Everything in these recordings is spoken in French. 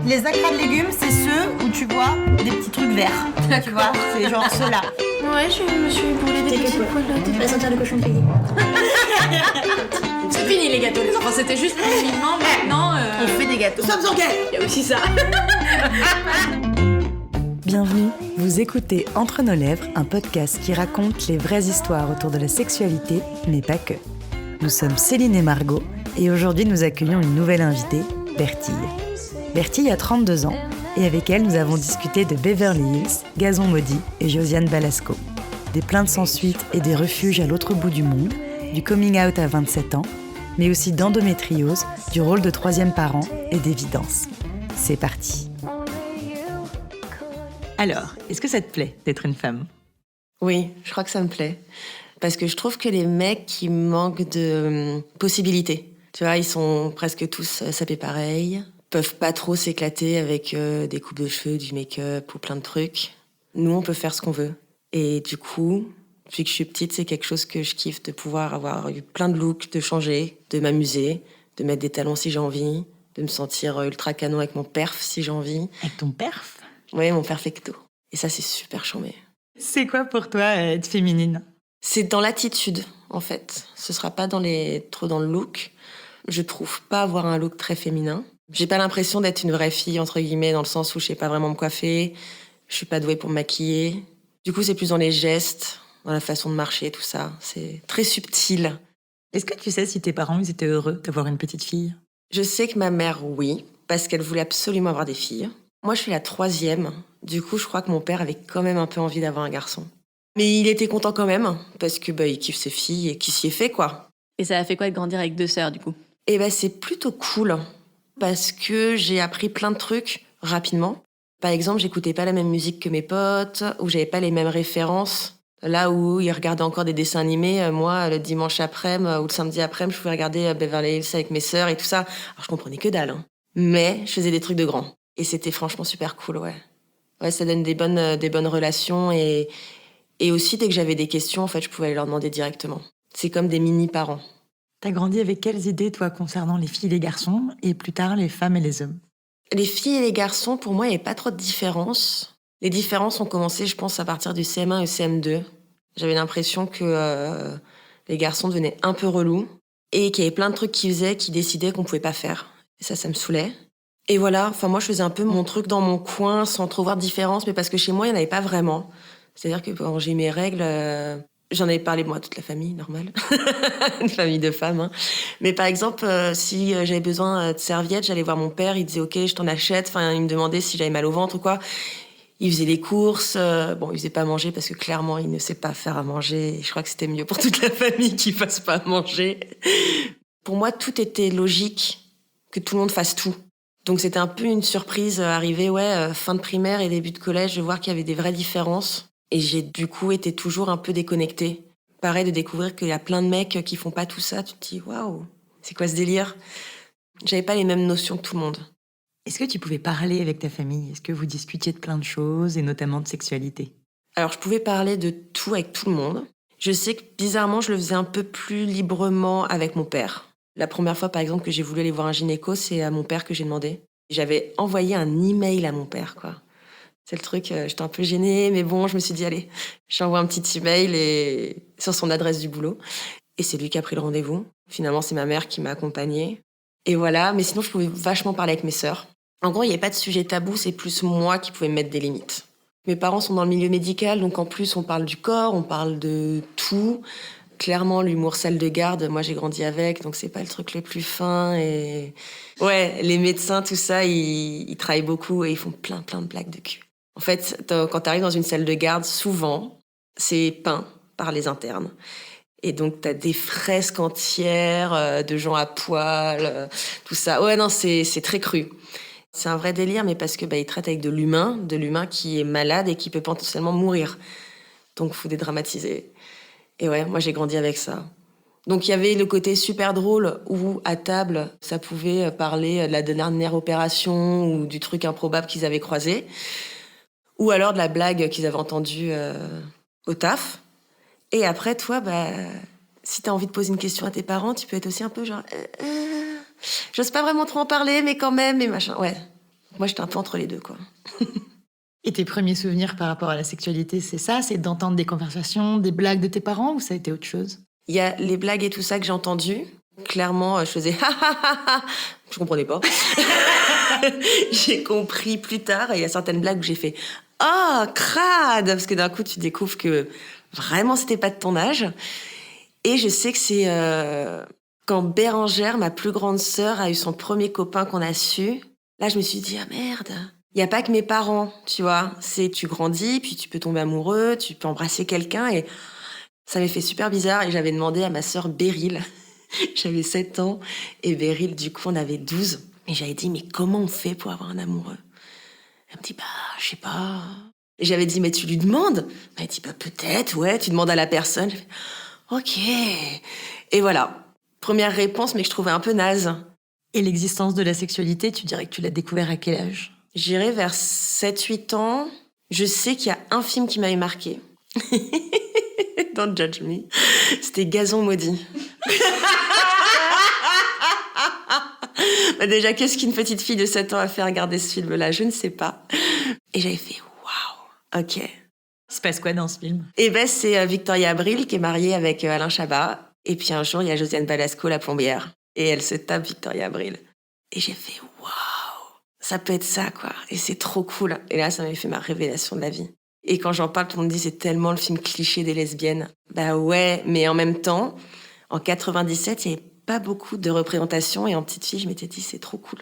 Les acras de légumes, c'est ceux où tu vois des petits trucs verts. Tu vois, c'est genre ceux-là. Ouais, je me suis brûlé des petits poils là. Tu vas sentir le cochon grillé. C'est fini les gâteaux, les enfants, c'était juste un filmant. Maintenant, On fait des gâteaux. nous sommes en guerre. Il y a aussi ça. Bienvenue, vous écoutez Entre nos lèvres, un podcast qui raconte les vraies histoires autour de la sexualité, mais pas que. Nous sommes Céline et Margot, et aujourd'hui nous accueillons une nouvelle invitée, Bertille. Bertille a 32 ans, et avec elle nous avons discuté de Beverly Hills, Gazon Maudit et Josiane Balasco. Des plaintes sans suite et des refuges à l'autre bout du monde, du coming out à 27 ans, mais aussi d'endométriose, du rôle de troisième parent et d'évidence. C'est parti. Alors, est-ce que ça te plaît d'être une femme ? Oui, je crois que ça me plaît. Parce que je trouve que les mecs qui manquent de possibilités, tu vois, ils sont presque tous sapés pareil, peuvent pas trop s'éclater avec des coupes de cheveux, du make-up ou plein de trucs. Nous, on peut faire ce qu'on veut. Et du coup, depuis que je suis petite, c'est quelque chose que je kiffe, de pouvoir avoir eu plein de looks, de changer, de m'amuser, de mettre des talons si j'ai envie, de me sentir ultra canon avec mon perf si j'ai envie. Avec ton perf ? Oui, mon perfecto. Et ça, c'est super chambé. C'est quoi pour toi être féminine ? C'est dans l'attitude, en fait. Ce sera pas trop dans le look. Je trouve pas avoir un look très féminin. J'ai pas l'impression d'être une vraie fille, entre guillemets, dans le sens où je sais pas vraiment me coiffer. Je suis pas douée pour me maquiller. Du coup, c'est plus dans les gestes, dans la façon de marcher, tout ça. C'est très subtil. Est-ce que tu sais si tes parents ils étaient heureux d'avoir une petite fille ? Je sais que ma mère, oui, parce qu'elle voulait absolument avoir des filles. Moi, je suis la 3e. Du coup, je crois que mon père avait quand même un peu envie d'avoir un garçon. Mais il était content quand même, parce que il kiffe ses filles et qu'il s'y est fait, quoi. Et ça a fait quoi de grandir avec 2 sœurs, du coup ? Et c'est plutôt cool, parce que j'ai appris plein de trucs rapidement. Par exemple, j'écoutais pas la même musique que mes potes, ou j'avais pas les mêmes références. Là où ils regardaient encore des dessins animés, moi, le dimanche après-midi ou le samedi après-midi, je pouvais regarder Beverly Hills avec mes sœurs et tout ça. Alors, je comprenais que dalle, hein. Mais je faisais des trucs de grands. Et c'était franchement super cool, ouais. Ouais, ça donne des bonnes relations et aussi, dès que j'avais des questions, en fait, je pouvais aller leur demander directement. C'est comme des mini-parents. T'as grandi avec quelles idées, toi, concernant les filles et les garçons, et plus tard les femmes et les hommes ? Les filles et les garçons, pour moi, il n'y avait pas trop de différence. Les différences ont commencé, je pense, à partir du CM1 et CM2. J'avais l'impression que les garçons devenaient un peu relous et qu'il y avait plein de trucs qu'ils faisaient, qu'ils décidaient qu'on pouvait pas faire. Et ça me saoulait. Et voilà, moi, je faisais un peu mon truc dans mon coin sans trop voir de différence, mais parce que chez moi, il n'y en avait pas vraiment. C'est-à-dire que quand j'ai mes règles, j'en avais parlé, moi, à toute la famille, normal. Une famille de femmes, hein. Mais par exemple, si j'avais besoin de serviettes, j'allais voir mon père, il disait « Ok, je t'en achète ». Enfin, il me demandait si j'avais mal au ventre ou quoi. Il faisait les courses. Il faisait pas manger parce que clairement, il ne sait pas faire à manger. Et je crois que c'était mieux pour toute la famille qu'il fasse pas à manger. Pour moi, tout était logique, que tout le monde fasse tout. Donc c'était un peu une surprise, arrivée, fin de primaire et début de collège, de voir qu'il y avait des vraies différences. Et j'ai du coup été toujours un peu déconnectée. Pareil, de découvrir qu'il y a plein de mecs qui font pas tout ça. Tu te dis, waouh, c'est quoi ce délire ? J'avais pas les mêmes notions que tout le monde. Est-ce que tu pouvais parler avec ta famille ? Est-ce que vous discutiez de plein de choses, et notamment de sexualité ? Alors, je pouvais parler de tout avec tout le monde. Je sais que, bizarrement, je le faisais un peu plus librement avec mon père. La première fois, par exemple, que j'ai voulu aller voir un gynéco, c'est à mon père que j'ai demandé. J'avais envoyé un email à mon père, quoi. C'est le truc, j'étais un peu gênée, mais bon, je me suis dit, allez, j'envoie un petit email sur son adresse du boulot. Et c'est lui qui a pris le rendez-vous. Finalement, c'est ma mère qui m'a accompagnée. Et voilà, mais sinon, je pouvais vachement parler avec mes sœurs. En gros, il n'y avait pas de sujet tabou, c'est plus moi qui pouvais mettre des limites. Mes parents sont dans le milieu médical, donc en plus, on parle du corps, on parle de tout. Clairement, l'humour salle de garde, moi j'ai grandi avec, donc c'est pas le truc le plus fin. Et ouais, les médecins, tout ça, ils travaillent beaucoup et ils font plein de blagues de cul. En fait, quand t'arrives dans une salle de garde, souvent, c'est peint par les internes. Et donc t'as des fresques entières de gens à poil, tout ça. Ouais, non, c'est très cru. C'est un vrai délire, mais parce que ils traitent avec de l'humain qui est malade et qui peut potentiellement mourir. Donc faut dédramatiser. Et ouais, moi j'ai grandi avec ça. Donc il y avait le côté super drôle où à table, ça pouvait parler de la dernière opération ou du truc improbable qu'ils avaient croisé. Ou alors de la blague qu'ils avaient entendue au taf. Et après, toi, si t'as envie de poser une question à tes parents, tu peux être aussi un peu genre... J'ose pas vraiment trop en parler, mais quand même, et machin. Ouais. Moi, j'étais un peu entre les deux, quoi. Et tes premiers souvenirs par rapport à la sexualité, c'est ça? C'est d'entendre des conversations, des blagues de tes parents ou ça a été autre chose? Il y a les blagues et tout ça que j'ai entendu. Clairement, je faisais ha ha ha ha. Je comprenais pas. J'ai compris plus tard. Et il y a certaines blagues où j'ai fait oh, crade! Parce que d'un coup, tu découvres que vraiment, c'était pas de ton âge. Et je sais que c'est quand Bérangère, ma plus grande sœur, a eu son premier copain qu'on a su. Là, je me suis dit, ah merde, il n'y a pas que mes parents, tu vois. C'est tu grandis, puis tu peux tomber amoureux, tu peux embrasser quelqu'un. Et ça m'avait fait super bizarre. Et j'avais demandé à ma sœur Beryl. J'avais 7 ans. Et Beryl, du coup, on avait 12. Et j'avais dit, mais comment on fait pour avoir un amoureux? Elle me dit, bah, je sais pas. Et j'avais dit, mais tu lui demandes? Elle m'a dit, bah, peut-être, ouais, tu demandes à la personne. J'ai fait, ok. Et voilà. Première réponse, mais que je trouvais un peu naze. Et l'existence de la sexualité, tu dirais que tu l'as découvert à quel âge? J'irais vers 7-8 ans. Je sais qu'il y a un film qui m'avait marqué. Don't judge me. C'était Gazon maudit. Bah déjà, qu'est-ce qu'une petite fille de 7 ans a fait regarder ce film-là? Je ne sais pas. Et j'avais fait waouh, ok. Il se passe quoi dans ce film? Et ben c'est Victoria Abril qui est mariée avec Alain Chabat. Et puis un jour, il y a Josiane Balasco, la plombière. Et elle se tape Victoria Abril. Et j'ai fait waouh, ça peut être ça, quoi. Et c'est trop cool. Et là, ça m'avait fait ma révélation de la vie. Et quand j'en parle, tout le monde dit c'est tellement le film cliché des lesbiennes. Bah ouais, mais en même temps, en 97, il n'y avait pas beaucoup de représentation. Et en petite fille, je m'étais dit c'est trop cool.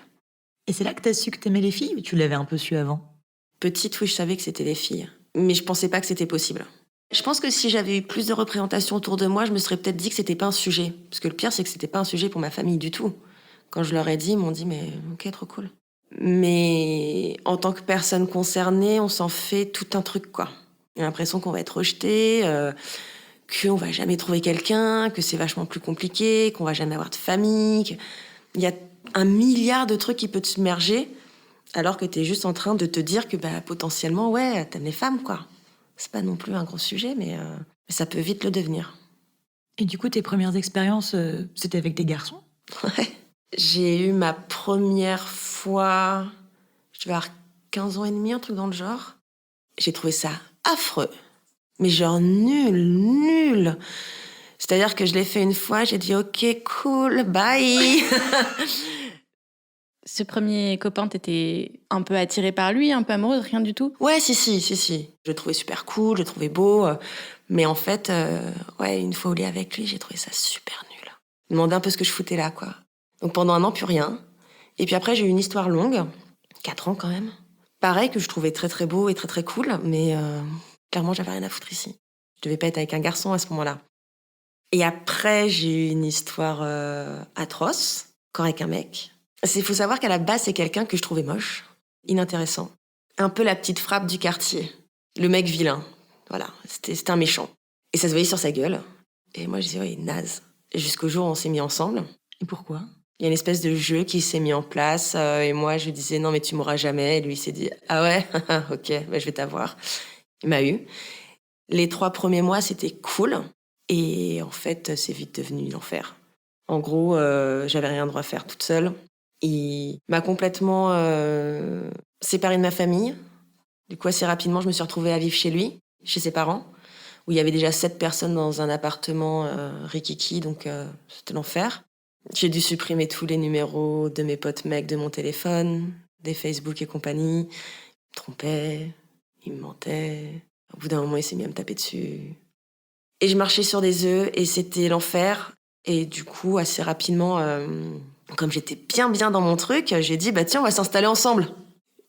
Et c'est là que t'as su que t'aimais les filles ou tu l'avais un peu su avant? Petite, oui, je savais que c'était les filles. Mais je pensais pas que c'était possible. Je pense que si j'avais eu plus de représentation autour de moi, je me serais peut-être dit que c'était pas un sujet. Parce que le pire, c'est que c'était pas un sujet pour ma famille du tout. Quand je leur ai dit, ils m'ont dit, mais ok, trop cool. Mais en tant que personne concernée, on s'en fait tout un truc, quoi. J'ai l'impression qu'on va être rejeté, qu'on va jamais trouver quelqu'un, que c'est vachement plus compliqué, qu'on va jamais avoir de famille. Il y a 1 milliard de trucs qui peuvent te submerger, alors que t'es juste en train de te dire que bah, potentiellement, ouais, t'aimes les femmes, quoi. C'est pas non plus un gros sujet, mais ça peut vite le devenir. Et du coup, tes premières expériences, c'était avec des garçons? Ouais. J'ai eu ma première fois, je devais avoir 15 ans et demi, un truc dans le genre. J'ai trouvé ça affreux. Mais genre nul. C'est-à-dire que je l'ai fait une fois, j'ai dit ok, cool, bye. Ce premier copain, t'étais un peu attirée par lui, un peu amoureuse, rien du tout? Ouais, si. Je le trouvais super cool, je le trouvais beau. Mais en fait, ouais, une fois au lit avec lui, j'ai trouvé ça super nul. Je me demandais un peu ce que je foutais là, quoi. Donc pendant 1 an, plus rien. Et puis après, j'ai eu une histoire longue, 4 ans quand même. Pareil, que je trouvais très très beau et très très cool, mais clairement, j'avais rien à foutre ici. Je devais pas être avec un garçon à ce moment-là. Et après, j'ai eu une histoire atroce, encore avec un mec. Il faut savoir qu'à la base, c'est quelqu'un que je trouvais moche, inintéressant. Un peu la petite frappe du quartier. Le mec vilain. Voilà, c'était un méchant. Et ça se voyait sur sa gueule. Et moi, je disais, ouais, naze. Et jusqu'au jour où on s'est mis ensemble. Et pourquoi? Il y a une espèce de jeu qui s'est mis en place. Et moi, je lui disais, non, mais tu m'auras jamais. Et lui, il s'est dit, ah ouais, ok, bah, je vais t'avoir. Il m'a eu. Les 3 premiers mois, c'était cool. Et en fait, c'est vite devenu l'enfer. En gros, j'avais rien droit à faire toute seule. Il m'a complètement séparée de ma famille. Du coup, assez rapidement, je me suis retrouvée à vivre chez lui, chez ses parents, où il y avait déjà 7 personnes dans un appartement rikiki, donc c'était l'enfer. J'ai dû supprimer tous les numéros de mes potes mecs de mon téléphone, des Facebook et compagnie. Il me trompait, il me mentait. Au bout d'un moment, il s'est mis à me taper dessus. Et je marchais sur des œufs et c'était l'enfer. Et du coup, assez rapidement, comme j'étais bien dans mon truc, j'ai dit, bah tiens, on va s'installer ensemble.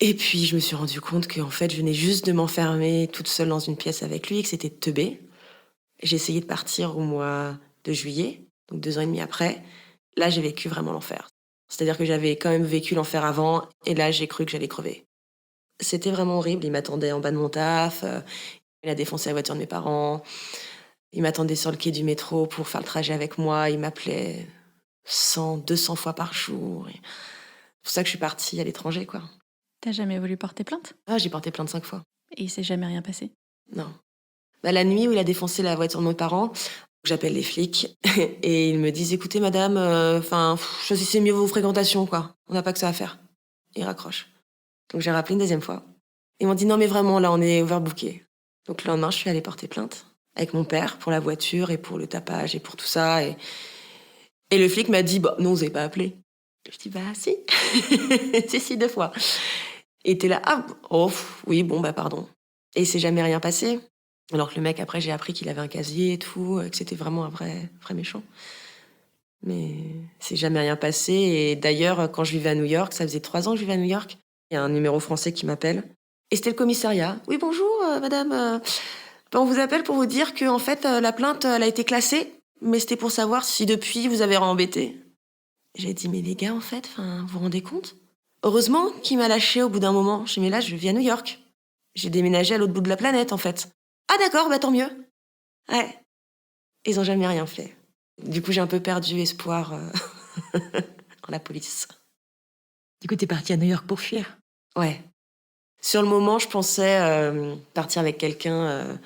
Et puis, je me suis rendu compte qu'en fait, je venais juste de m'enfermer toute seule dans une pièce avec lui et que c'était teubé. J'ai essayé de partir au mois de juillet, donc 2 ans et demi après. Là, j'ai vécu vraiment l'enfer. C'est-à-dire que j'avais quand même vécu l'enfer avant et là, j'ai cru que j'allais crever. C'était vraiment horrible. Il m'attendait en bas de mon taf. Il a défoncé la voiture de mes parents. Il m'attendait sur le quai du métro pour faire le trajet avec moi. Il m'appelait 100, 200 fois par jour. C'est pour ça que je suis partie à l'étranger, quoi. T'as jamais voulu porter plainte? Ah, j'ai porté plainte 5 fois. Et il s'est jamais rien passé? Non. Bah, la nuit où il a défoncé la voiture de mes parents, j'appelle les flics et ils me disent, écoutez, madame, choisissez mieux vos fréquentations, quoi. On n'a pas que ça à faire. Ils raccrochent. Donc j'ai rappelé une deuxième fois. Ils m'ont dit non mais vraiment là on est overbooké. Donc le lendemain je suis allée porter plainte avec mon père pour la voiture et pour le tapage et pour tout ça. Et le flic m'a dit bah non vous avez pas appelé. Je dis bah si. si 2 fois. Et t'es là oui bon bah pardon. Et il s'est jamais rien passé. Alors que le mec après j'ai appris qu'il avait un casier et tout, que c'était vraiment un vrai méchant. Mais c'est jamais rien passé. Et d'ailleurs quand je vivais à New York, ça faisait 3 ans que je vivais à New York. Il y a un numéro français qui m'appelle. Et c'était le commissariat. Oui, bonjour, madame. On vous appelle pour vous dire que en fait, la plainte, elle a été classée. Mais c'était pour savoir si depuis, vous avez réembêté. J'ai dit, mais les gars, en fait, vous vous rendez compte? Heureusement qu'il m'a lâché au bout d'un moment. J'ai dit, mais là, je vis à New York. J'ai déménagé à l'autre bout de la planète, en fait. Ah d'accord, bah tant mieux. Ouais. Ils ont jamais rien fait. Du coup, j'ai un peu perdu espoir en la police. Du coup, t'es partie à New York pour fuir. Ouais. Sur le moment, je pensais partir avec quelqu'un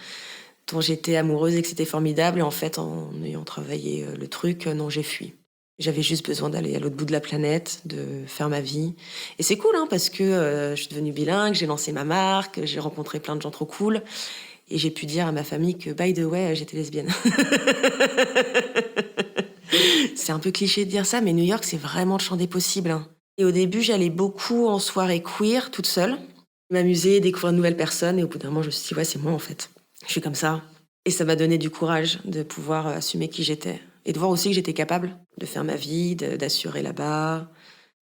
dont j'étais amoureuse et que c'était formidable. Et en fait, en ayant travaillé le truc, non, j'ai fui. J'avais juste besoin d'aller à l'autre bout de la planète, de faire ma vie. Et c'est cool, parce que je suis devenue bilingue, j'ai lancé ma marque, j'ai rencontré plein de gens trop cool. Et j'ai pu dire à ma famille que, by the way, j'étais lesbienne. C'est un peu cliché de dire ça, mais New York, c'est vraiment le champ des possibles. Et au début, j'allais beaucoup en soirée queer, toute seule. M'amuser, découvrir de nouvelles personnes. Et au bout d'un moment, je me suis dit, ouais, c'est moi, en fait. Je suis comme ça. Et ça m'a donné du courage de pouvoir assumer qui j'étais. Et de voir aussi que j'étais capable de faire ma vie, d'assurer là-bas,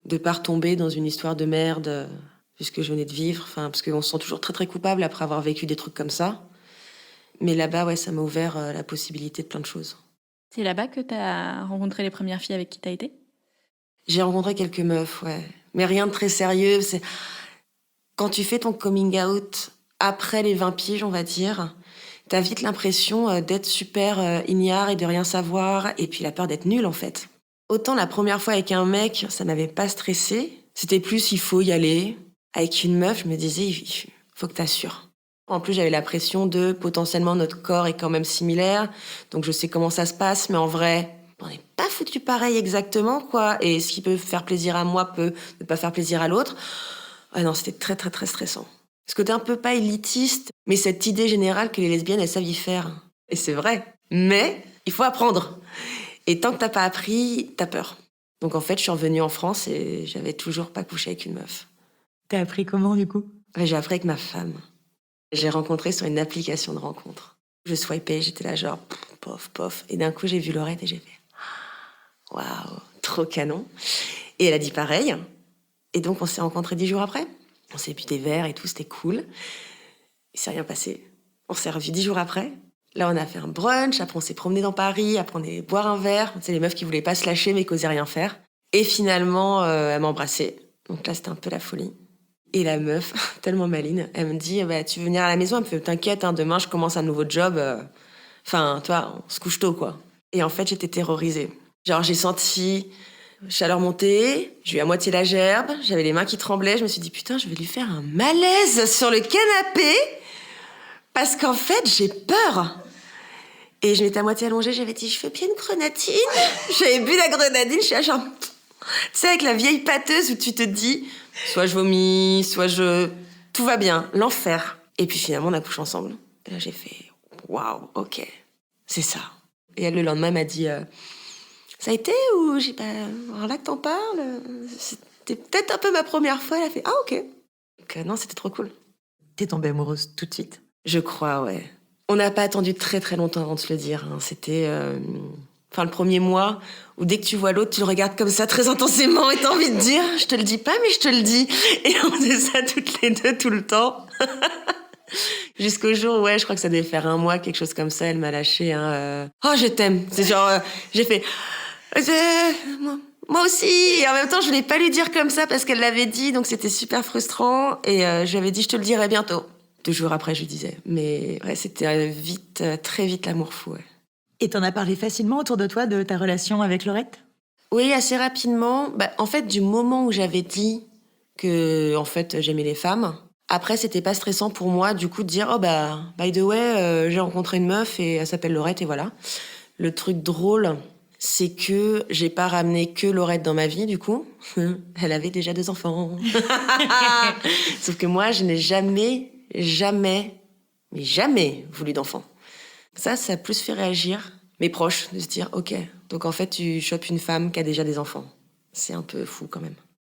de pas retomber dans une histoire de merde, puisque je venais de vivre. Parce qu'on se sent toujours très, très coupable après avoir vécu des trucs comme ça. Mais là-bas, ouais, ça m'a ouvert la possibilité de plein de choses. C'est là-bas que t'as rencontré les premières filles avec qui t'as été? J'ai rencontré quelques meufs, ouais. Mais rien de très sérieux. Quand tu fais ton coming out après les 20 piges, on va dire, t'as vite l'impression d'être super ignare et de rien savoir, et puis la peur d'être nulle, en fait. Autant la première fois avec un mec, ça m'avait pas stressé. C'était plus, il faut y aller. Avec une meuf, je me disais, il faut que t'assures. En plus, j'avais la pression de, potentiellement, notre corps est quand même similaire, donc je sais comment ça se passe, mais en vrai, on n'est pas foutu pareil exactement, quoi. Et ce qui peut faire plaisir à moi peut ne pas faire plaisir à l'autre. Ah non, c'était très, très, très stressant. Ce côté un peu pas élitiste, mais cette idée générale que les lesbiennes, elles savent y faire. Et c'est vrai. Mais il faut apprendre. Et tant que t'as pas appris, t'as peur. Donc en fait, je suis revenue en France et j'avais toujours pas couché avec une meuf. T'as appris comment, du coup? J'ai appris avec ma femme. J'ai rencontré sur une application de rencontre. Je swipais, j'étais là genre, pof, pof. Et d'un coup, j'ai vu Laurette et j'ai fait, waouh, trop canon. Et elle a dit pareil. Et donc, on s'est rencontrés 10 jours après. On s'est bu des verres et tout, c'était cool. Il s'est rien passé. On s'est revus 10 jours après. Là, on a fait un brunch. Après, on s'est promené dans Paris. Après, on est boire un verre. Tu sais, les meufs qui voulaient pas se lâcher, mais qui osaient rien faire. Et finalement, elle m'a embrassée. Donc là, c'était un peu la folie. Et la meuf, tellement maline, elle me dit, tu veux venir à la maison? Elle me fait, t'inquiète, demain, je commence un nouveau job. Enfin, toi, on se couche tôt, quoi. Et en fait, j'étais terrorisée. Genre, j'ai senti chaleur monter, j'ai eu à moitié la gerbe, j'avais les mains qui tremblaient, je me suis dit, putain, je vais lui faire un malaise sur le canapé, parce qu'en fait, j'ai peur. Et je m'étais à moitié allongée, j'avais dit, je veux bien une grenadine. J'avais bu la grenadine, je suis là, genre, tu sais, avec la vieille pâteuse où tu te dis, soit je vomis, soit tout va bien, l'enfer. Et puis finalement, on a couché ensemble. Et là, j'ai fait, waouh, ok, c'est ça. Et elle, le lendemain, m'a dit, ça a été ou j'ai pas. Alors là que t'en parles, c'était peut-être un peu ma première fois. Elle a fait, ah ok. Donc, non, c'était trop cool. T'es tombée amoureuse tout de suite? Je crois, ouais. On n'a pas attendu très très longtemps avant de se le dire. C'était le premier mois où dès que tu vois l'autre, tu le regardes comme ça très intensément et t'as envie de dire, je te le dis pas, mais je te le dis. Et on faisait ça toutes les deux tout le temps. Jusqu'au jour, ouais, je crois que ça devait faire 1 mois, quelque chose comme ça, elle m'a lâché. Oh, je t'aime. C'est genre, j'ai fait, moi aussi. Et en même temps, je voulais pas lui dire comme ça parce qu'elle l'avait dit, donc c'était super frustrant. Et je lui avais dit, je te le dirai bientôt. 2 jours après, je lui disais. Mais ouais, c'était vite, très vite l'amour fou, ouais. Et t'en as parlé facilement autour de toi de ta relation avec Laurette? Oui, assez rapidement. En fait, du moment où j'avais dit que, en fait, j'aimais les femmes, après, c'était pas stressant pour moi, du coup, de dire, oh by the way, j'ai rencontré une meuf et elle s'appelle Laurette et voilà. Le truc drôle, c'est que j'ai pas ramené que Laurette dans ma vie, du coup. Elle avait déjà 2 enfants. Sauf que moi, je n'ai jamais voulu d'enfant. Ça a plus fait réagir mes proches, de se dire, ok, donc en fait, tu chopes une femme qui a déjà des enfants. C'est un peu fou quand même.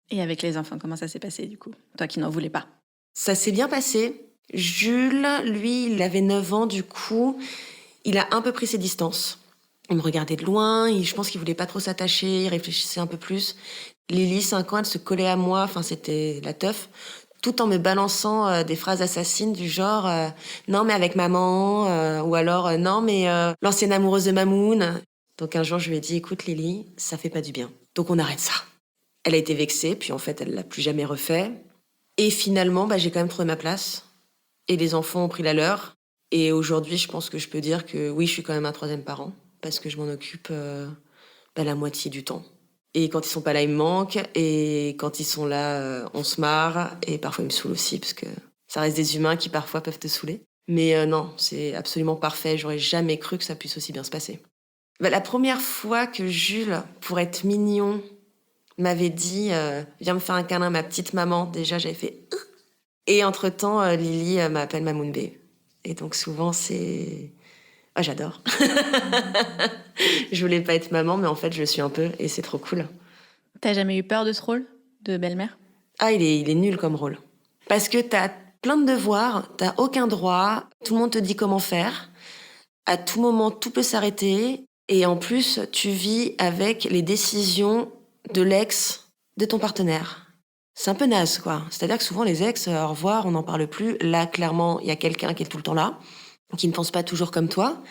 Et avec les enfants, comment ça s'est passé du coup? Toi qui n'en voulais pas. Ça s'est bien passé. Jules, lui, il avait 9 ans, du coup, il a un peu pris ses distances. Il me regardait de loin, je pense qu'il voulait pas trop s'attacher, il réfléchissait un peu plus. Lily, 5 ans, elle se collait à moi, enfin c'était la teuf, tout en me balançant des phrases assassines du genre non mais avec maman, ou alors non mais l'ancienne amoureuse de Mamoun. Donc un jour je lui ai dit écoute Lily, ça fait pas du bien, donc on arrête ça. Elle a été vexée, puis en fait elle l'a plus jamais refait. Et finalement j'ai quand même trouvé ma place, et les enfants ont pris la leur. Et aujourd'hui je pense que je peux dire que oui je suis quand même un 3e parent, parce que je m'en occupe la moitié du temps. Et quand ils sont pas là, ils me manquent. Et quand ils sont là, on se marre. Et parfois, ils me saoulent aussi, parce que ça reste des humains qui parfois peuvent te saouler. Mais non, c'est absolument parfait. J'aurais jamais cru que ça puisse aussi bien se passer. La première fois que Jules, pour être mignon, m'avait dit « Viens me faire un câlin, ma petite maman », déjà, j'avais fait « Et entre-temps, Lily m'appelle Mamoun B. » Et donc souvent, c'est... Ah, j'adore. Je voulais pas être maman, mais en fait, je le suis un peu, et c'est trop cool. T'as jamais eu peur de ce rôle de belle-mère? Ah, il est nul comme rôle. Parce que t'as plein de devoirs, t'as aucun droit, tout le monde te dit comment faire. À tout moment, tout peut s'arrêter. Et en plus, tu vis avec les décisions de l'ex de ton partenaire. C'est un peu naze, quoi. C'est-à-dire que souvent, les ex, au revoir, on n'en parle plus. Là, clairement, il y a quelqu'un qui est tout le temps là, qui ne pense pas toujours comme toi.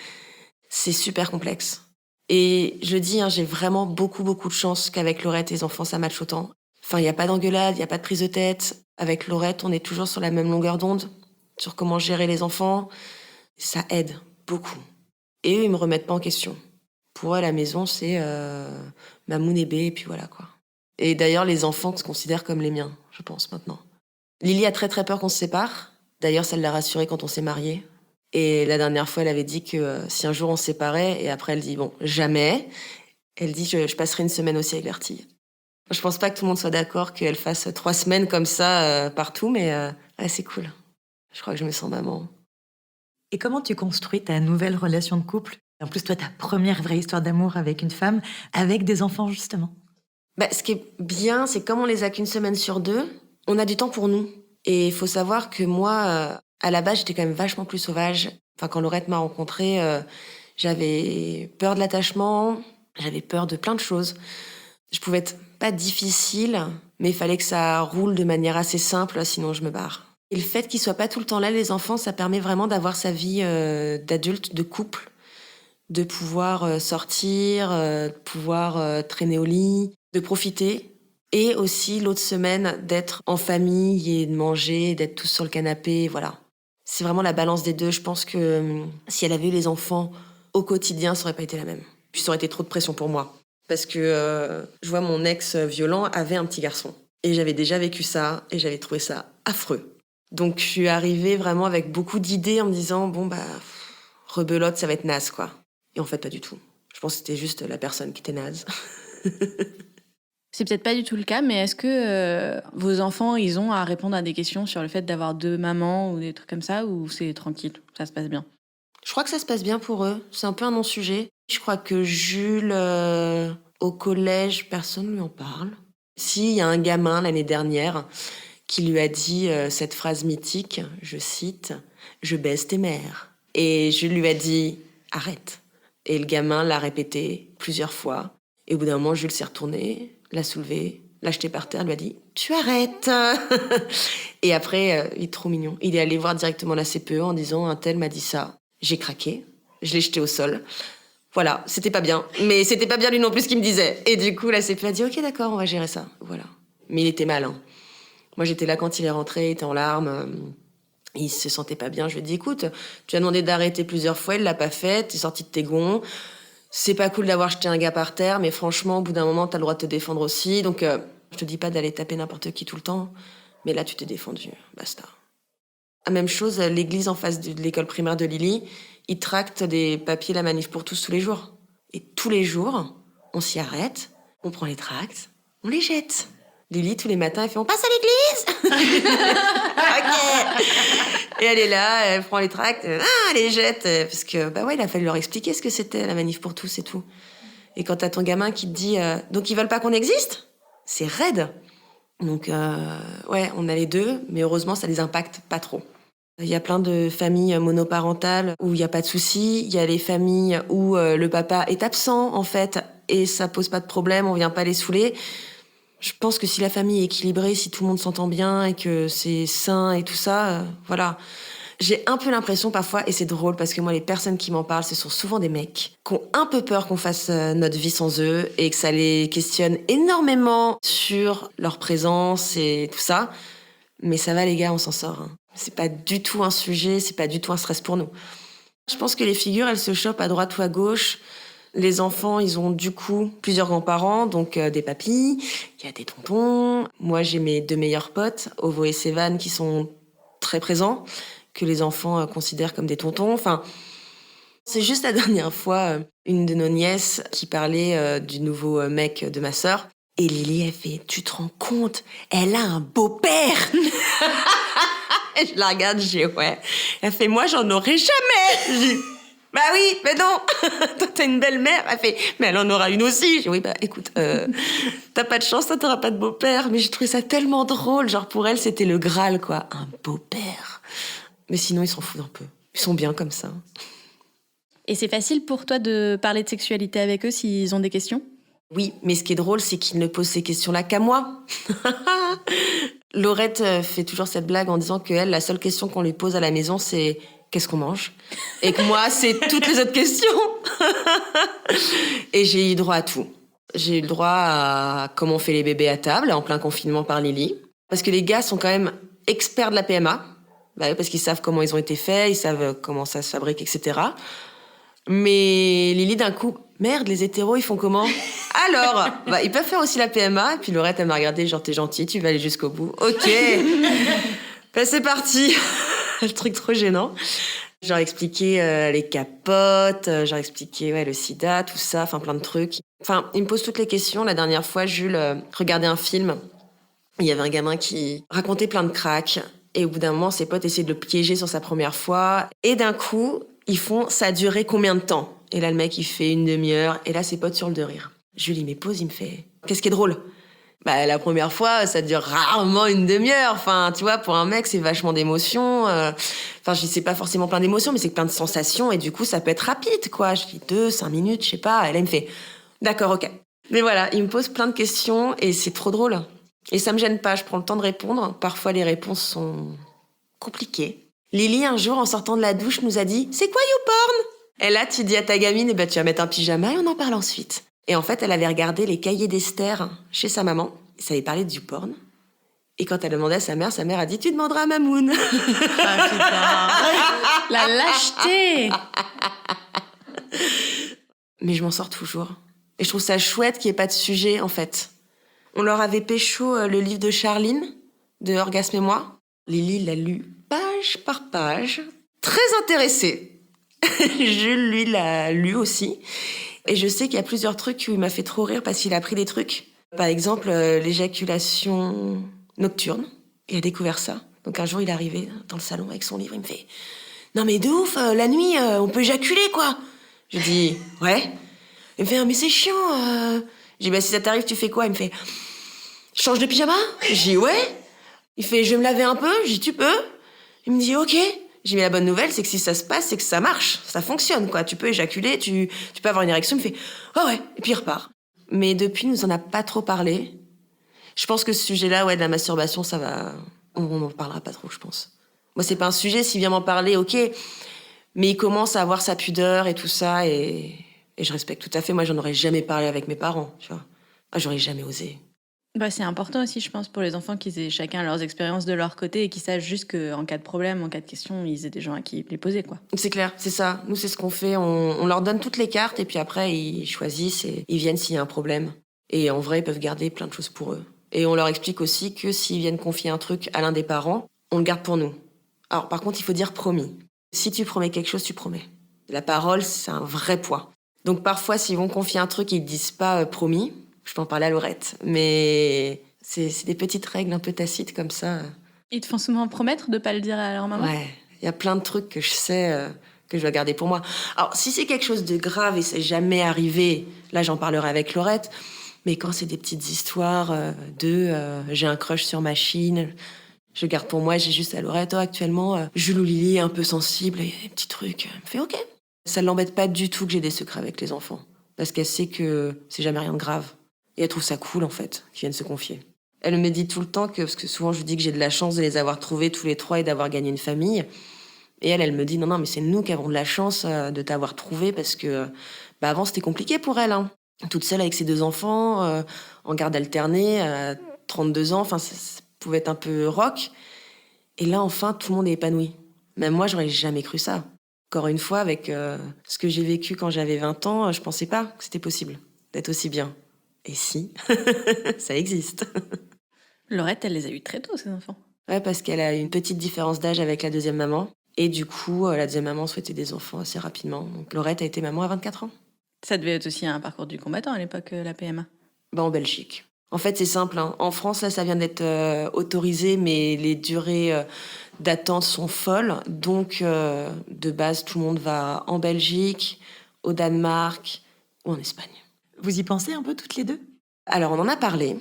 C'est super complexe. Et je dis, j'ai vraiment beaucoup de chance qu'avec Laurette et les enfants, ça matche autant. Enfin, il n'y a pas d'engueulade, il n'y a pas de prise de tête. Avec Laurette, on est toujours sur la même longueur d'onde, sur comment gérer les enfants. Ça aide beaucoup. Et eux, ils me remettent pas en question. Pour eux, à la maison, c'est Mamoun et B, et puis voilà, quoi. Et d'ailleurs, les enfants se considèrent comme les miens, je pense, maintenant. Lily a très peur qu'on se sépare. D'ailleurs, ça l'a rassurée quand on s'est mariés. Et la dernière fois, elle avait dit que si un jour on se séparait, et après elle dit, bon, jamais. Elle dit, je passerai une semaine aussi avec Bertille. Je pense pas que tout le monde soit d'accord qu'elle fasse 3 semaines comme ça partout, mais c'est cool. Je crois que je me sens maman. Et comment tu construis ta nouvelle relation de couple? En plus, toi, ta première vraie histoire d'amour avec une femme, avec des enfants, justement. Ce qui est bien, c'est comme on les a qu'1 semaine sur 2, on a du temps pour nous. Et il faut savoir que moi, à la base, j'étais quand même vachement plus sauvage. Enfin, quand Laurette m'a rencontrée, j'avais peur de l'attachement, j'avais peur de plein de choses. Je pouvais être pas difficile, mais il fallait que ça roule de manière assez simple, sinon je me barre. Et le fait qu'ils soient pas tout le temps là, les enfants, ça permet vraiment d'avoir sa vie d'adulte, de couple, de pouvoir sortir, de pouvoir traîner au lit, de profiter. Et aussi, l'autre semaine, d'être en famille et de manger, d'être tous sur le canapé, voilà. C'est vraiment la balance des deux. Je pense que si elle avait eu les enfants au quotidien, ça aurait pas été la même. Puis ça aurait été trop de pression pour moi. Parce que je vois mon ex violent avait un petit garçon. Et j'avais déjà vécu ça, et j'avais trouvé ça affreux. Donc je suis arrivée vraiment avec beaucoup d'idées en me disant, rebelote, ça va être naze, quoi. Et en fait, pas du tout. Je pense que c'était juste la personne qui était naze. C'est peut-être pas du tout le cas, mais est-ce que vos enfants, ils ont à répondre à des questions sur le fait d'avoir 2 mamans ou des trucs comme ça, ou c'est tranquille, ça se passe bien? Je crois que ça se passe bien pour eux. C'est un peu un non-sujet. Je crois que Jules, au collège, personne ne lui en parle. Si, il y a un gamin l'année dernière qui lui a dit cette phrase mythique, je cite, « Je baise tes mères ». Et Jules lui a dit « Arrête ». Et le gamin l'a répété plusieurs fois. Et au bout d'un moment, Jules s'est retourné, l'a soulevé, l'a jeté par terre, lui a dit « Tu arrêtes !» Et après, il est trop mignon. Il est allé voir directement la CPE en disant « Un tel m'a dit ça ». J'ai craqué, je l'ai jeté au sol. Voilà, c'était pas bien. Mais c'était pas bien lui non plus ce qu'il me disait. Et du coup, la CPE a dit « Ok, d'accord, on va gérer ça. » Voilà. Mais il était malin. Moi, j'étais là quand il est rentré, il était en larmes. Il se sentait pas bien. Je lui ai dit « Écoute, tu as demandé d'arrêter plusieurs fois, il l'a pas fait, t'es sorti de tes gonds. C'est pas cool d'avoir jeté un gars par terre, mais franchement, au bout d'un moment, t'as le droit de te défendre aussi. Donc, je te dis pas d'aller taper n'importe qui tout le temps, mais là, tu t'es défendu. Basta. » Même chose, l'église en face de l'école primaire de Lily, ils tractent des papiers La Manif pour tous les jours. Et tous les jours, on s'y arrête, on prend les tracts, on les jette. Lily, tous les matins, elle fait « On passe à l'église !» Ok. Et elle est là, elle prend les tracts, elle les jette. Parce que, il a fallu leur expliquer ce que c'était, la manif pour tous et tout. Et quand t'as ton gamin qui te dit « Donc ils veulent pas qu'on existe ?» C'est raide. Donc, on a les deux, mais heureusement, ça les impacte pas trop. Il y a plein de familles monoparentales où il n'y a pas de soucis. Il y a les familles où le papa est absent, en fait, et ça pose pas de problème, on vient pas les saouler. Je pense que si la famille est équilibrée, si tout le monde s'entend bien et que c'est sain et tout ça, voilà. J'ai un peu l'impression parfois, et c'est drôle parce que moi, les personnes qui m'en parlent, ce sont souvent des mecs qui ont un peu peur qu'on fasse notre vie sans eux et que ça les questionne énormément sur leur présence et tout ça. Mais ça va les gars, on s'en sort. Hein. C'est pas du tout un sujet, c'est pas du tout un stress pour nous. Je pense que les figures, elles se chopent à droite ou à gauche. Les enfants, ils ont du coup plusieurs grands-parents, donc des papis, il y a des tontons. Moi, j'ai mes 2 meilleurs potes, Ovo et Sévan, qui sont très présents, que les enfants considèrent comme des tontons. Enfin, c'est juste la dernière fois, une de nos nièces qui parlait du nouveau mec de ma sœur. Et Lily, elle fait « Tu te rends compte ? Elle a un beau-père !» Et je la regarde, je dis « Ouais. » Elle fait « Moi, j'en aurai jamais !» Je dis « Bah oui, mais non. Toi, t'as une belle-mère. » Elle fait « Mais elle en aura une aussi. » Je dis « Oui, bah écoute, t'as pas de chance, toi, t'auras pas de beau-père. » Mais j'ai trouvé ça tellement drôle. Genre, pour elle, c'était le Graal, quoi. Un beau-père. Mais sinon, ils s'en foutent un peu. Ils sont bien comme ça. Et c'est facile pour toi de parler de sexualité avec eux s'ils ont des questions ? Oui, mais ce qui est drôle, c'est qu'ils ne posent ces questions-là qu'à moi. Laurette fait toujours cette blague en disant que elle, la seule question qu'on lui pose à la maison, c'est qu'est-ce qu'on mange ? Et que moi, c'est toutes les autres questions. Et j'ai eu droit à tout. J'ai eu le droit à comment on fait les bébés à table, en plein confinement par Lily. Parce que les gars sont quand même experts de la PMA. Parce qu'ils savent comment ils ont été faits, ils savent comment ça se fabrique, etc. Mais Lily, d'un coup, merde, les hétéros, ils font comment ? Alors, ils peuvent faire aussi la PMA. Et puis Laurette, elle m'a regardé, genre, t'es gentille, tu vas aller jusqu'au bout. Ok, c'est parti. Le truc trop gênant. Genre expliqué les capotes, genre expliqué le sida, tout ça, enfin plein de trucs. Enfin, il me pose toutes les questions. La dernière fois, Jules regardait un film. Il y avait un gamin qui racontait plein de cracks. Et au bout d'un moment, ses potes essayaient de le piéger sur sa première fois. Et d'un coup, ils font « Ça a duré combien de temps ?» Et là, le mec, il fait 1 demi-heure. Et là, ses potes hurlent de rire. Jules, il me pose, il me fait « Qu'est-ce qui est drôle ?» La première fois, ça dure rarement 1 demi-heure. Enfin, tu vois, pour un mec, c'est vachement d'émotions. Enfin, je sais pas forcément plein d'émotions, mais c'est plein de sensations. Et du coup, ça peut être rapide, quoi. Je dis 2, 5 minutes, je sais pas. Et là, il me fait « D'accord, ok. » Mais voilà, il me pose plein de questions et c'est trop drôle. Et ça me gêne pas, je prends le temps de répondre. Parfois, les réponses sont compliquées. Lily, un jour, en sortant de la douche, nous a dit « C'est quoi YouPorn ?» Et là, tu dis à ta gamine, tu vas mettre un pyjama et on en parle ensuite. Et en fait, elle avait regardé les cahiers d'Esther chez sa maman. Ça avait parlé du porn. Et quand elle a demandé à sa mère a dit « Tu demanderas à Mamoun. » Ah putain. La lâcheté. Mais je m'en sors toujours. Et je trouve ça chouette qu'il n'y ait pas de sujet, en fait. On leur avait pécho le livre de Charline, de Orgasme et moi. Lily l'a lu page par page. Très intéressée. Jules, lui, l'a lu aussi. Et je sais qu'il y a plusieurs trucs où il m'a fait trop rire parce qu'il a appris des trucs. Par exemple, l'éjaculation nocturne. Il a découvert ça. Donc un jour, il est arrivé dans le salon avec son livre. Il me fait « Non mais de ouf, la nuit, on peut éjaculer, quoi !» Je dis « Ouais ?» Il me fait « Mais c'est chiant. » Je dis « Si ça t'arrive, tu fais quoi ?» Il me fait « Je change de pyjama ?» Je dis « Ouais. » Il fait « Je vais me laver un peu ?» Je dis « Tu peux ?» Il me dit « Ok. » J'ai mis la bonne nouvelle, c'est que si ça se passe, c'est que ça marche, ça fonctionne, quoi. Tu peux éjaculer, tu peux avoir une érection. Il me fait « Oh ouais !» Et puis il repart. Mais depuis, nous en a pas trop parlé. Je pense que ce sujet-là, de la masturbation, ça va... On n'en parlera pas trop, je pense. Moi, c'est pas un sujet, s'il vient m'en parler, ok. Mais il commence à avoir sa pudeur et tout ça, et je respecte tout à fait. Moi, j'en aurais jamais parlé avec mes parents, tu vois. J'aurais jamais osé. C'est important aussi, je pense, pour les enfants qu'ils aient chacun leurs expériences de leur côté et qu'ils sachent juste qu'en cas de problème, en cas de question, ils aient des gens à qui les poser, quoi. C'est clair, c'est ça. Nous, c'est ce qu'on fait. On leur donne toutes les cartes et puis après, ils choisissent et ils viennent s'il y a un problème. Et en vrai, ils peuvent garder plein de choses pour eux. Et on leur explique aussi que s'ils viennent confier un truc à l'un des parents, on le garde pour nous. Alors, par contre, il faut dire promis. Si tu promets quelque chose, tu promets. La parole, c'est un vrai poids. Donc parfois, s'ils vont confier un truc et ils disent pas promis, je peux en parler à Laurette. Mais c'est des petites règles un peu tacites comme ça. Ils te font souvent promettre de pas le dire à leur maman? Ouais, il y a plein de trucs que je sais que je dois garder pour moi. Alors, si c'est quelque chose de grave et c'est jamais arrivé, là, j'en parlerai avec Laurette. Mais quand c'est des petites histoires j'ai un crush sur ma Chine, je garde pour moi, j'ai juste à Laurette, actuellement, Jules ou Lily est un peu sensible, et des petits trucs. Elle me fait OK. Ça ne l'embête pas du tout que j'ai des secrets avec les enfants. Parce qu'elle sait que c'est jamais rien de grave. Et elle trouve ça cool, en fait, qu'ils viennent se confier. Elle me dit tout le temps parce que souvent je lui dis que j'ai de la chance de les avoir trouvés tous les trois et d'avoir gagné une famille. Et elle me dit non, mais c'est nous qui avons de la chance de t'avoir trouvé parce que avant c'était compliqué pour elle. Hein. Toute seule avec ses 2 enfants, en garde alternée, à 32 ans, enfin ça pouvait être un peu rock. Et là enfin tout le monde est épanoui. Même moi j'aurais jamais cru ça. Encore une fois, avec ce que j'ai vécu quand j'avais 20 ans, je pensais pas que c'était possible d'être aussi bien. Et si, ça existe. Laurette, elle les a eus très tôt, ces enfants. Ouais, parce qu'elle a une petite différence d'âge avec la deuxième maman. Et du coup, la deuxième maman souhaitait des enfants assez rapidement. Donc Laurette a été maman à 24 ans. Ça devait être aussi un parcours du combattant à l'époque, la PMA. En Belgique. En fait, c'est simple. Hein. En France, là, ça vient d'être autorisé, mais les durées d'attente sont folles. Donc, de base, tout le monde va en Belgique, au Danemark ou en Espagne. Vous y pensez un peu toutes les deux? Alors, on en a parlé.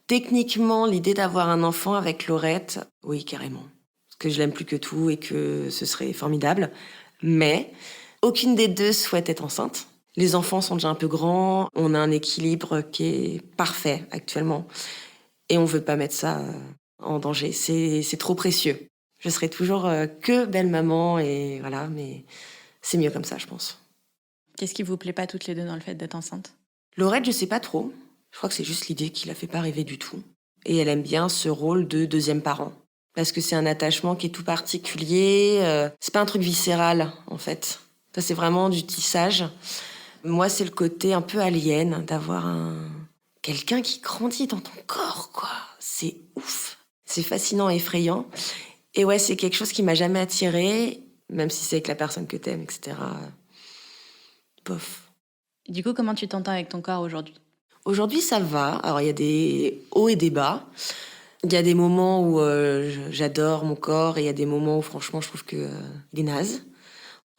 Techniquement, l'idée d'avoir un enfant avec Laurette, oui, carrément. Parce que je l'aime plus que tout et que ce serait formidable. Mais aucune des deux souhaite être enceinte. Les enfants sont déjà un peu grands. On a un équilibre qui est parfait actuellement. Et on veut pas mettre ça en danger. C'est trop précieux. Je serai toujours que belle maman et voilà, mais c'est mieux comme ça, je pense. Qu'est-ce qui vous plaît pas toutes les deux dans le fait d'être enceinte? Laurette, je sais pas trop. Je crois que c'est juste l'idée qui la fait pas rêver du tout. Et elle aime bien ce rôle de deuxième parent. Parce que c'est un attachement qui est tout particulier. C'est pas un truc viscéral, en fait. Ça, c'est vraiment du tissage. Moi, c'est le côté un peu alien d'avoir quelqu'un qui grandit dans ton corps, quoi. C'est ouf. C'est fascinant et effrayant. Et ouais, c'est quelque chose qui m'a jamais attirée, même si c'est avec la personne que t'aimes, etc. Bof. Du coup, comment tu t'entends avec ton corps aujourd'hui? Aujourd'hui, ça va. Alors, il y a des hauts et des bas. Il y a des moments où j'adore mon corps et il y a des moments où, franchement, je trouve qu'il est naze.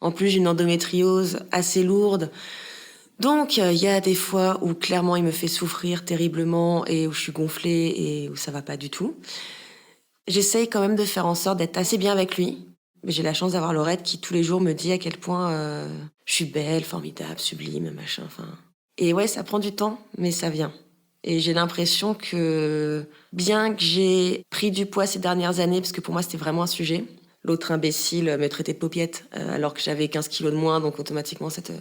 En plus, j'ai une endométriose assez lourde. Donc, il y a des fois où, clairement, il me fait souffrir terriblement et où je suis gonflée et où ça va pas du tout. J'essaye quand même de faire en sorte d'être assez bien avec lui. J'ai la chance d'avoir Laurette qui, tous les jours, me dit à quel point je suis belle, formidable, sublime, machin, enfin... Et ouais, ça prend du temps, mais ça vient. Et j'ai l'impression que, bien que j'ai pris du poids ces dernières années, parce que pour moi, c'était vraiment un sujet, l'autre imbécile me traitait de paupiette, alors que j'avais 15 kilos de moins, donc automatiquement, ça te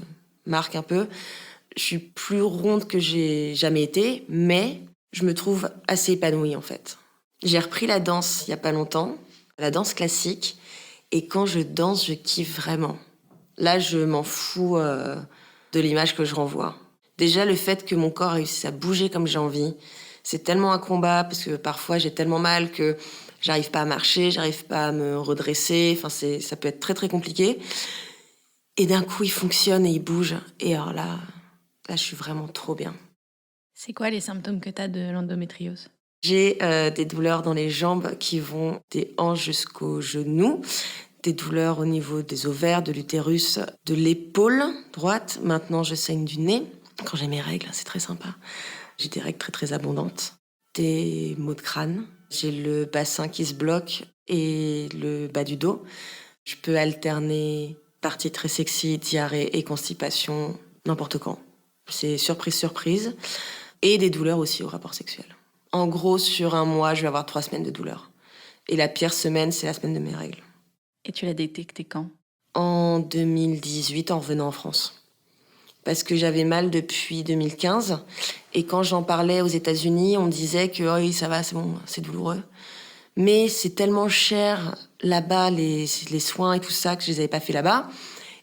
marque un peu. Je suis plus ronde que j'ai jamais été, mais je me trouve assez épanouie, en fait. J'ai repris la danse il y a pas longtemps, la danse classique, et quand je danse, je kiffe vraiment. Là, je m'en fous de l'image que je renvoie. Déjà, le fait que mon corps réussisse à bouger comme j'ai envie, c'est tellement un combat, parce que parfois j'ai tellement mal que j'arrive pas à marcher, j'arrive pas à me redresser, enfin, ça peut être très très compliqué. Et d'un coup, il fonctionne et il bouge. Et alors là, je suis vraiment trop bien. C'est quoi les symptômes que t'as de l'endométriose? J'ai des douleurs dans les jambes qui vont des hanches jusqu'aux genoux, des douleurs au niveau des ovaires, de l'utérus, de l'épaule droite. Maintenant, je saigne du nez. Quand j'ai mes règles, c'est très sympa. J'ai des règles très très abondantes. Des maux de crâne. J'ai le bassin qui se bloque et le bas du dos. Je peux alterner partie très sexy, diarrhée et constipation, n'importe quand. C'est surprise, surprise. Et des douleurs aussi au rapport sexuel. En gros, sur un mois, je vais avoir 3 semaines de douleur. Et la pire semaine, c'est la semaine de mes règles. Et tu l'as détecté quand? En 2018, en revenant en France. Parce que j'avais mal depuis 2015. Et quand j'en parlais aux États-Unis, on me disait que oh oui, ça va, c'est bon, c'est douloureux. Mais c'est tellement cher là-bas, les soins et tout ça, que je les avais pas fait là-bas.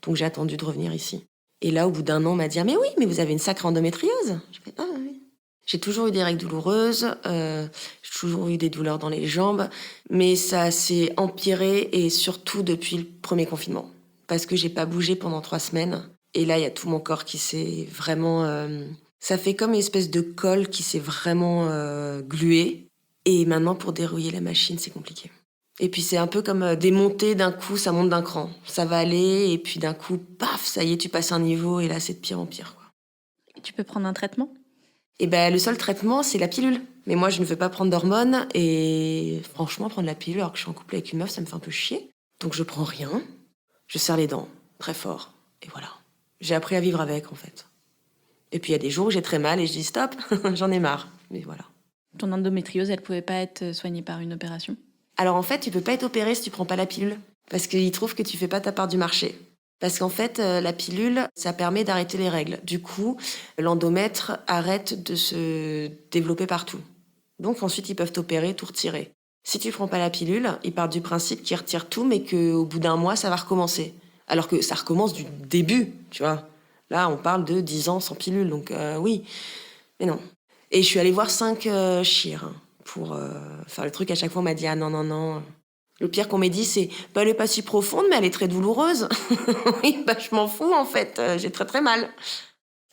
Donc j'ai attendu de revenir ici. Et là, au bout d'1 an, on m'a dit ah, mais oui, mais vous avez une sacrée endométriose. J'ai fait ah oui. J'ai toujours eu des règles douloureuses, j'ai toujours eu des douleurs dans les jambes, mais ça s'est empiré et surtout depuis le premier confinement. Parce que j'ai pas bougé pendant 3 semaines. Et là, il y a tout mon corps qui s'est vraiment... ça fait comme une espèce de colle qui s'est vraiment glué. Et maintenant, pour dérouiller la machine, c'est compliqué. Et puis, c'est un peu comme des montées d'un coup, ça monte d'un cran. Ça va aller, et puis d'un coup, paf, ça y est, tu passes un niveau, et là, c'est de pire en pire, quoi. Et tu peux prendre un traitement ? Et ben, le seul traitement, c'est la pilule. Mais moi, je ne veux pas prendre d'hormones, et franchement, prendre la pilule alors que je suis en couple avec une meuf, ça me fait un peu chier. Donc, je prends rien, je serre les dents, très fort, et voilà. J'ai appris à vivre avec, en fait. Et puis, il y a des jours où j'ai très mal, et je dis stop, j'en ai marre, mais voilà. Ton endométriose, elle pouvait pas être soignée par une opération ? Alors en fait, tu peux pas être opéré si tu prends pas la pilule. Parce qu'ils trouvent que tu fais pas ta part du marché. Parce qu'en fait, la pilule, ça permet d'arrêter les règles. Du coup, l'endomètre arrête de se développer partout. Donc ensuite, ils peuvent t'opérer, tout retirer. Si tu prends pas la pilule, ils partent du principe qu'ils retirent tout, mais qu'au bout d'un mois, ça va recommencer. Alors que ça recommence du début, tu vois. Là, on parle de 10 ans sans pilule, donc oui. Mais non. Et je suis allée voir 5 chires pour faire le truc. À chaque fois, on m'a dit « Ah non. » Le pire qu'on m'ait dit, c'est « Bah, elle est pas si profonde, mais elle est très douloureuse. » Oui, bah, je m'en fous, en fait. J'ai très, très mal.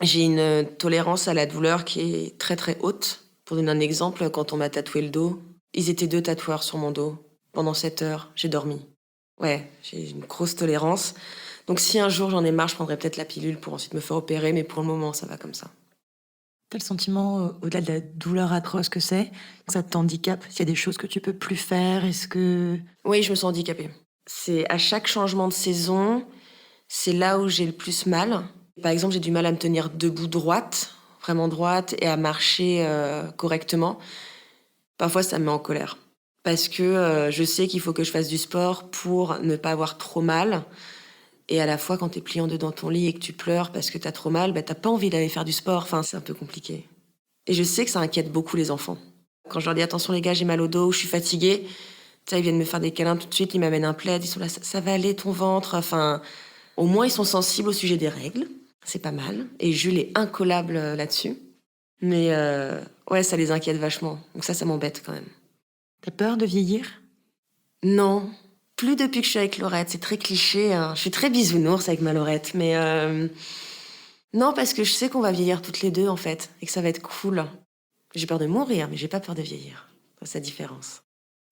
J'ai une tolérance à la douleur qui est très, très haute. Pour donner un exemple, quand on m'a tatoué le dos, ils étaient 2 tatoueurs sur mon dos. Pendant 7 heures, j'ai dormi. Ouais, j'ai une grosse tolérance. Donc si un jour j'en ai marre, je prendrai peut-être la pilule pour ensuite me faire opérer, mais pour le moment, ça va comme ça. T'as le sentiment, au-delà de la douleur atroce que c'est, que ça t'handicape? S'il y a des choses que tu peux plus faire, est-ce que... Oui, je me sens handicapée. C'est à chaque changement de saison, c'est là où j'ai le plus mal. Par exemple, j'ai du mal à me tenir debout droite, vraiment droite, et à marcher correctement. Parfois, ça me met en colère. Parce que je sais qu'il faut que je fasse du sport pour ne pas avoir trop mal. Et à la fois, quand t'es plié en deux dans ton lit et que tu pleures parce que t'as trop mal, bah, t'as pas envie d'aller faire du sport. Enfin, c'est un peu compliqué. Et je sais que ça inquiète beaucoup les enfants. Quand je leur dis « Attention les gars, j'ai mal au dos, je suis fatiguée », ils viennent me faire des câlins tout de suite, ils m'amènent un plaid, ils sont là « Ça va aller ton ventre ». Enfin, au moins, ils sont sensibles au sujet des règles. C'est pas mal. Et Jules est incollable là-dessus. Mais ouais, ça les inquiète vachement. Donc ça m'embête quand même. T'as peur de vieillir? Non. Plus depuis que je suis avec Laurette, c'est très cliché. Hein. Je suis très bisounours avec ma Laurette, mais non, parce que je sais qu'on va vieillir toutes les deux, en fait, et que ça va être cool. J'ai peur de mourir, mais j'ai pas peur de vieillir. C'est la différence.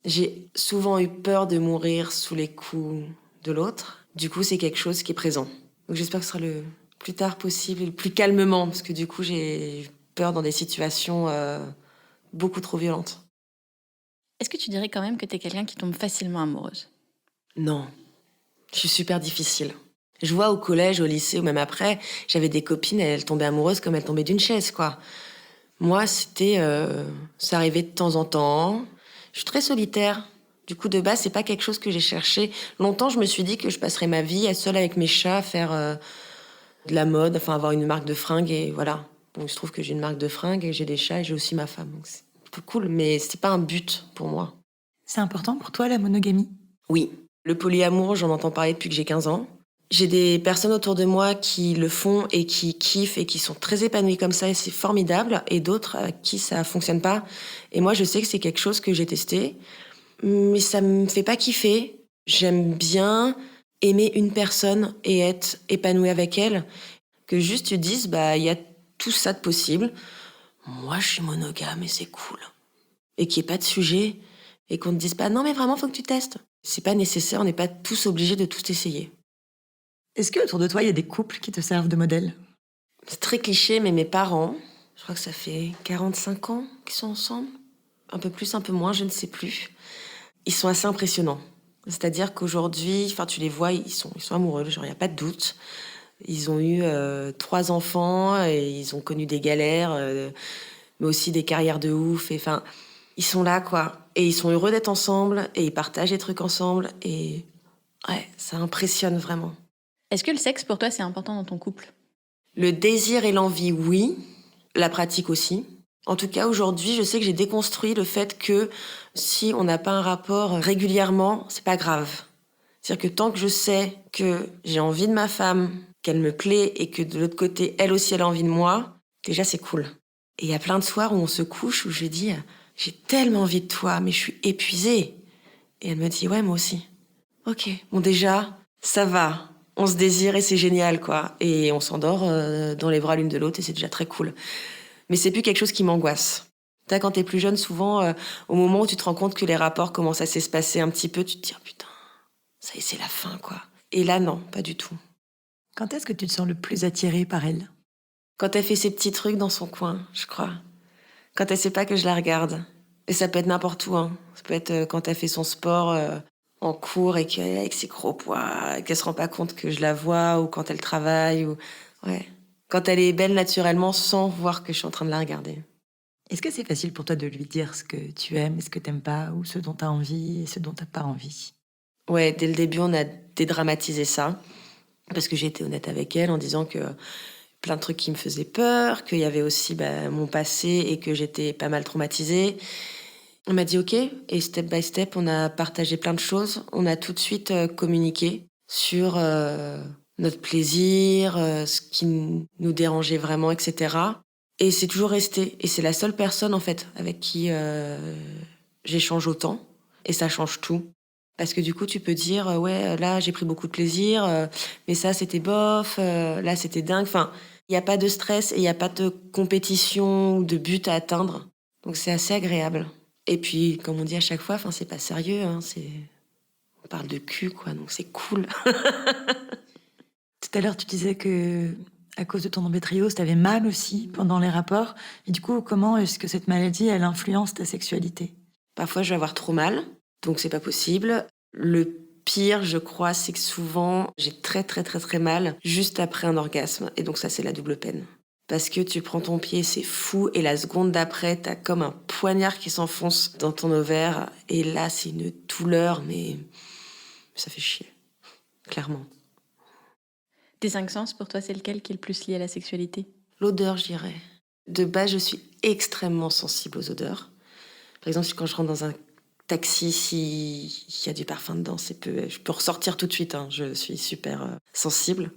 J'ai souvent eu peur de mourir sous les coups de l'autre. Du coup, c'est quelque chose qui est présent. Donc j'espère que ce sera le plus tard possible, et le plus calmement, parce que du coup, j'ai peur dans des situations beaucoup trop violentes. Est-ce que tu dirais quand même que t'es quelqu'un qui tombe facilement amoureuse? Non, je suis super difficile. Je vois au collège, au lycée ou même après, j'avais des copines, elles tombaient amoureuses comme elles tombaient d'une chaise, quoi. Moi, ça arrivait de temps en temps. Je suis très solitaire. Du coup, de base, c'est pas quelque chose que j'ai cherché. Longtemps, je me suis dit que je passerais ma vie seule avec mes chats, faire de la mode, enfin avoir une marque de fringues et voilà. Donc, je trouve que j'ai une marque de fringues et j'ai des chats et j'ai aussi ma femme. Donc, c'est un peu cool, mais c'est pas un but pour moi. C'est important pour toi, la monogamie? Oui. Le polyamour, j'en entends parler depuis que j'ai 15 ans. J'ai des personnes autour de moi qui le font et qui kiffent et qui sont très épanouies comme ça et c'est formidable. Et d'autres à qui ça fonctionne pas. Et moi, je sais que c'est quelque chose que j'ai testé, mais ça me fait pas kiffer. J'aime bien aimer une personne et être épanouie avec elle. Que juste tu te dises, bah, il y a tout ça de possible. Moi, je suis monogame et c'est cool. Et qu'il n'y ait pas de sujet et qu'on ne te dise pas, non, mais vraiment, faut que tu testes. C'est pas nécessaire, on n'est pas tous obligés de tout essayer. Est-ce que autour de toi, il y a des couples qui te servent de modèle? C'est très cliché, mais mes parents, je crois que ça fait 45 ans qu'ils sont ensemble. Un peu plus, un peu moins, je ne sais plus. Ils sont assez impressionnants. C'est-à-dire qu'aujourd'hui, tu les vois, ils sont amoureux, genre, il n'y a pas de doute. Ils ont eu 3 enfants et ils ont connu des galères, mais aussi des carrières de ouf. Et, ils sont là, quoi. Et ils sont heureux d'être ensemble et ils partagent des trucs ensemble. Et ouais, ça impressionne vraiment. Est-ce que le sexe, pour toi, c'est important dans ton couple? Le désir et l'envie, oui. La pratique aussi. En tout cas, aujourd'hui, je sais que j'ai déconstruit le fait que si on n'a pas un rapport régulièrement, c'est pas grave. C'est-à-dire que tant que je sais que j'ai envie de ma femme, qu'elle me plaît et que de l'autre côté, elle aussi, elle a envie de moi, déjà, c'est cool. Et il y a plein de soirs où on se couche, où je dis « J'ai tellement envie de toi, mais je suis épuisée. » Et elle me dit « Ouais, moi aussi. » Ok, bon déjà, ça va. On se désire et c'est génial, quoi. Et on s'endort dans les bras l'une de l'autre et c'est déjà très cool. Mais c'est plus quelque chose qui m'angoisse. Quand t'es plus jeune, souvent, au moment où tu te rends compte que les rapports commencent à s'espacer un petit peu, tu te dis « Putain, ça y est, c'est la fin, quoi ». Et là, non, pas du tout. Quand est-ce que tu te sens le plus attirée par elle ? Quand elle fait ses petits trucs dans son coin, je crois. Quand elle sait pas que je la regarde. Et ça peut être n'importe où, hein. Ça peut être quand elle fait son sport en cours et qu'elle est avec ses gros poids, qu'elle se rend pas compte que je la vois, ou quand elle travaille, ou... Ouais. Quand elle est belle naturellement, sans voir que je suis en train de la regarder. Est-ce que c'est facile pour toi de lui dire ce que tu aimes et ce que t'aimes pas, ou ce dont t'as envie et ce dont t'as pas envie ? Ouais, dès le début, on a dédramatisé ça. Parce que j'ai été honnête avec elle en disant que plein de trucs qui me faisaient peur, qu'il y avait aussi mon passé et que j'étais pas mal traumatisée. On m'a dit OK, et step by step, on a partagé plein de choses. On a tout de suite communiqué sur notre plaisir, ce qui nous dérangeait vraiment, etc. Et c'est toujours resté. Et c'est la seule personne, en fait, avec qui j'échange autant. Et ça change tout. Parce que du coup, tu peux dire, ouais, là, j'ai pris beaucoup de plaisir, mais ça, c'était bof, là, c'était dingue. Enfin, il n'y a pas de stress et il n'y a pas de compétition ou de but à atteindre. Donc, c'est assez agréable. Et puis, comme on dit à chaque fois, c'est pas sérieux, hein, on parle de cul, quoi, donc c'est cool. Tout à l'heure, tu disais que à cause de ton endométriose, t'avais mal aussi pendant les rapports. Et du coup, comment est-ce que cette maladie, elle influence ta sexualité ? Parfois, je vais avoir trop mal, donc c'est pas possible. Le pire, je crois, c'est que souvent, j'ai très, très, très, très mal juste après un orgasme. Et donc ça, c'est la double peine. Parce que tu prends ton pied, c'est fou, et la seconde d'après, t'as comme un poignard qui s'enfonce dans ton ovaire. Et là, c'est une douleur, mais ça fait chier, clairement. Tes 5 sens, pour toi, c'est lequel qui est le plus lié à la sexualité ? L'odeur, je dirais. De base, je suis extrêmement sensible aux odeurs. Par exemple, quand je rentre dans un taxi, s'il y a du parfum dedans, je peux ressortir tout de suite. Hein. Je suis super sensible.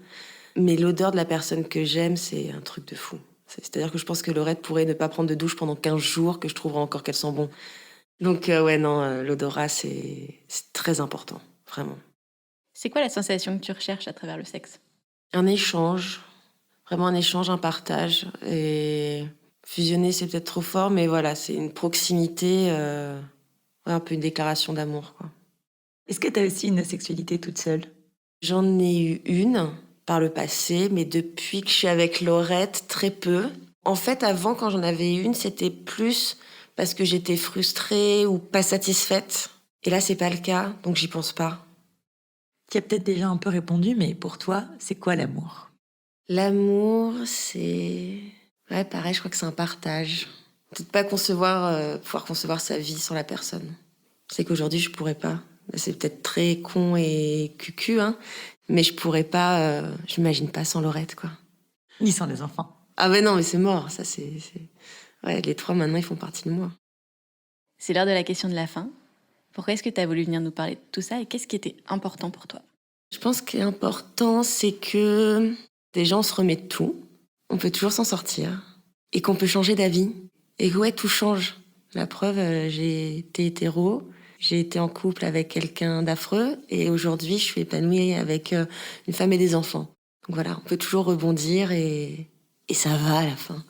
Mais l'odeur de la personne que j'aime, c'est un truc de fou. C'est-à-dire que je pense que Laurette pourrait ne pas prendre de douche pendant 15 jours, que je trouverais encore qu'elle sent bon. Donc, l'odorat, c'est très important, vraiment. C'est quoi la sensation que tu recherches à travers le sexe ? Un échange, vraiment un échange, un partage. Et fusionner, c'est peut-être trop fort, mais voilà, c'est une proximité, un peu une déclaration d'amour, quoi. Est-ce que tu as aussi une sexualité toute seule ? J'en ai eu une par le passé, mais depuis que je suis avec Laurette, très peu. En fait, avant, quand j'en avais une, c'était plus parce que j'étais frustrée ou pas satisfaite. Et là, c'est pas le cas, donc j'y pense pas. Tu as peut-être déjà un peu répondu, mais pour toi, c'est quoi l'amour ? L'amour, c'est... Ouais, pareil, je crois que c'est un partage. Peut-être pas pouvoir concevoir sa vie sans la personne. C'est qu'aujourd'hui, je pourrais pas. C'est peut-être très con et cucu, hein, mais je pourrais pas... j'imagine pas sans Laurette, quoi. Ni sans les enfants. Ah ben non, mais c'est mort, ça c'est... Ouais, les 3, maintenant, ils font partie de moi. C'est l'heure de la question de la fin. Pourquoi est-ce que tu as voulu venir nous parler de tout ça et qu'est-ce qui était important pour toi ? Je pense que l'important, c'est que déjà, on se remet de tout. On peut toujours s'en sortir. Et qu'on peut changer d'avis. Et que ouais, tout change. La preuve, j'ai été hétéro. J'ai été en couple avec quelqu'un d'affreux. Et aujourd'hui, je suis épanouie avec une femme et des enfants. Donc voilà, on peut toujours rebondir et ça va à la fin.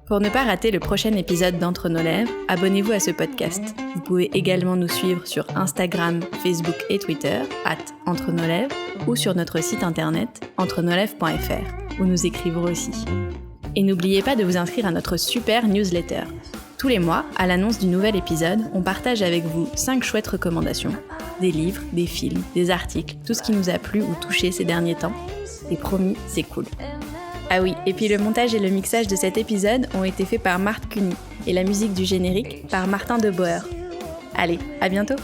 Pour ne pas rater le prochain épisode d'Entre nos lèvres, abonnez-vous à ce podcast. Vous pouvez également nous suivre sur Instagram, Facebook et Twitter, @entrenoslèvres, ou sur notre site internet, entrenoslèvres.fr, où nous écrivons aussi. Et n'oubliez pas de vous inscrire à notre super newsletter. Tous les mois, à l'annonce du nouvel épisode, on partage avec vous 5 chouettes recommandations. Des livres, des films, des articles, tout ce qui nous a plu ou touché ces derniers temps. Et promis, c'est cool. Ah oui, et puis le montage et le mixage de cet épisode ont été faits par Marthe Cuny et la musique du générique par Martin de Boer. Allez, à bientôt!